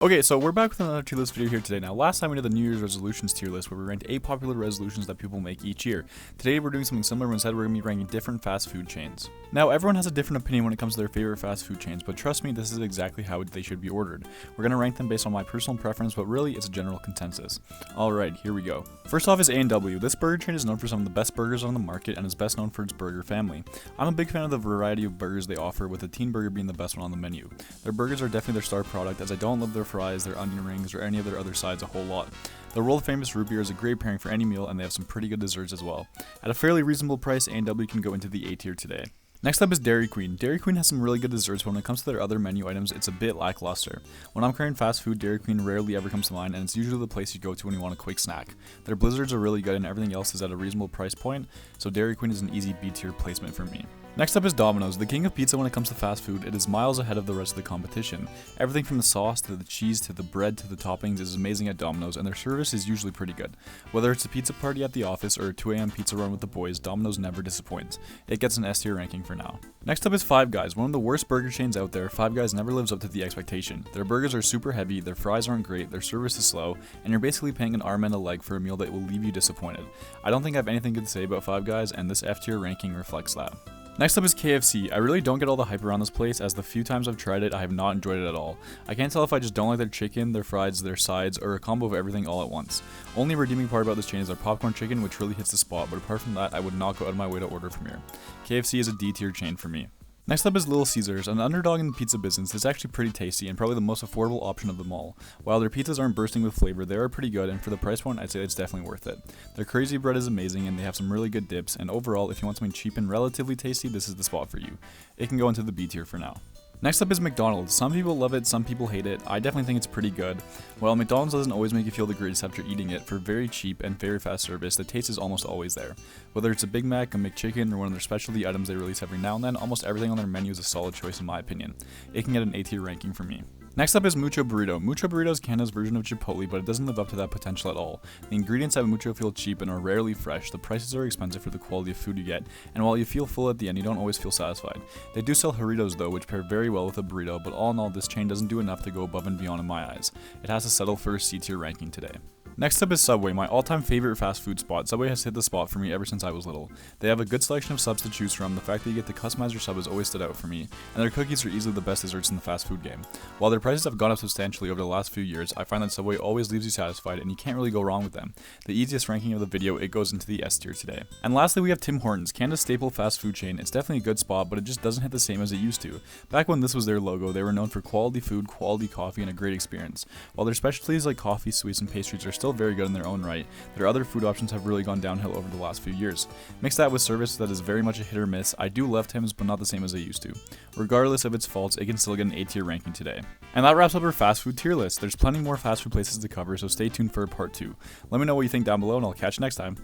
Okay, so we're back with another tier list video here today. Now, last time we did the New Year's resolutions tier list where we ranked 8 popular resolutions that people make each year. Today we're doing something similar, but instead we're going to be ranking different fast food chains. Now, everyone has a different opinion when it comes to their favorite fast food chains, but trust me, this is exactly how they should be ordered. We're going to rank them based on my personal preference, but really it's a general consensus. Alright, here we go. First off is A&W. This burger chain is known for some of the best burgers on the market and is best known for its burger family. I'm a big fan of the variety of burgers they offer, with the teen burger being the best one on the menu. Their burgers are definitely their star product, as I don't love their fries, their onion rings, or any of their other sides a whole lot. The world famous root beer is a great pairing for any meal, and they have some pretty good desserts as well. At a fairly reasonable price, A&W can go into the A tier today. Next up is Dairy Queen. Dairy Queen has some really good desserts, but when it comes to their other menu items, it's a bit lackluster. When I'm craving fast food, Dairy Queen rarely ever comes to mind, and it's usually the place you go to when you want a quick snack. Their blizzards are really good, and everything else is at a reasonable price point, so Dairy Queen is an easy B tier placement for me. Next up is Domino's. The king of pizza when it comes to fast food, it is miles ahead of the rest of the competition. Everything from the sauce to the cheese to the bread to the toppings is amazing at Domino's, and their service is usually pretty good. Whether it's a pizza party at the office or a 2 a.m. pizza run with the boys, Domino's never disappoints. It gets an S tier ranking for now. Next up is Five Guys. One of the worst burger chains out there, Five Guys never lives up to the expectation. Their burgers are super heavy, their fries aren't great, their service is slow, and you're basically paying an arm and a leg for a meal that will leave you disappointed. I don't think I have anything good to say about Five Guys, and this F tier ranking reflects that. Next up is KFC. I really don't get all the hype around this place, as the few times I've tried it, I have not enjoyed it at all. I can't tell if I just don't like their chicken, their fries, their sides, or a combo of everything all at once. Only redeeming part about this chain is their popcorn chicken, which really hits the spot, but apart from that, I would not go out of my way to order from here. KFC is a D tier chain for me. Next up is Little Caesars. An underdog in the pizza business, it's actually pretty tasty and probably the most affordable option of them all. While their pizzas aren't bursting with flavor, they are pretty good, and for the price point, I'd say it's definitely worth it. Their crazy bread is amazing, and they have some really good dips, and overall, if you want something cheap and relatively tasty, this is the spot for you. It can go into the B tier for now. Next up is McDonald's. Some people love it, some people hate it. I definitely think it's pretty good. While McDonald's doesn't always make you feel the greatest after eating it, for very cheap and very fast service, the taste is almost always there. Whether it's a Big Mac, a McChicken, or one of their specialty items they release every now and then, almost everything on their menu is a solid choice in my opinion. It can get an A tier ranking for me. Next up is Mucho Burrito. Mucho Burrito is Canada's version of Chipotle, but it doesn't live up to that potential at all. The ingredients at Mucho feel cheap and are rarely fresh, the prices are expensive for the quality of food you get, and while you feel full at the end, you don't always feel satisfied. They do sell Doritos though, which pair very well with a burrito, but all in all, this chain doesn't do enough to go above and beyond in my eyes. It has to settle for a C tier ranking today. Next up is Subway, my all-time favorite fast food spot. Subway has hit the spot for me ever since I was little. They have a good selection of subs to choose from, the fact that you get to customize your sub has always stood out for me, and their cookies are easily the best desserts in the fast food game. While their prices have gone up substantially over the last few years, I find that Subway always leaves you satisfied and you can't really go wrong with them. The easiest ranking of the video, it goes into the S tier today. And lastly we have Tim Hortons, Canada's staple fast food chain. It's definitely a good spot, but it just doesn't hit the same as it used to. Back when this was their logo, they were known for quality food, quality coffee, and a great experience. While their specialties like coffee, sweets, and pastries are still very good in their own right, their other food options have really gone downhill over the last few years. Mix that with service that is very much a hit or miss. I do love Tim's, but not the same as I used to. Regardless of its faults, it can still get an A tier ranking today. And that wraps up our fast food tier list. There's plenty more fast food places to cover, so stay tuned for part 2. Let me know what you think down below, and I'll catch you next time.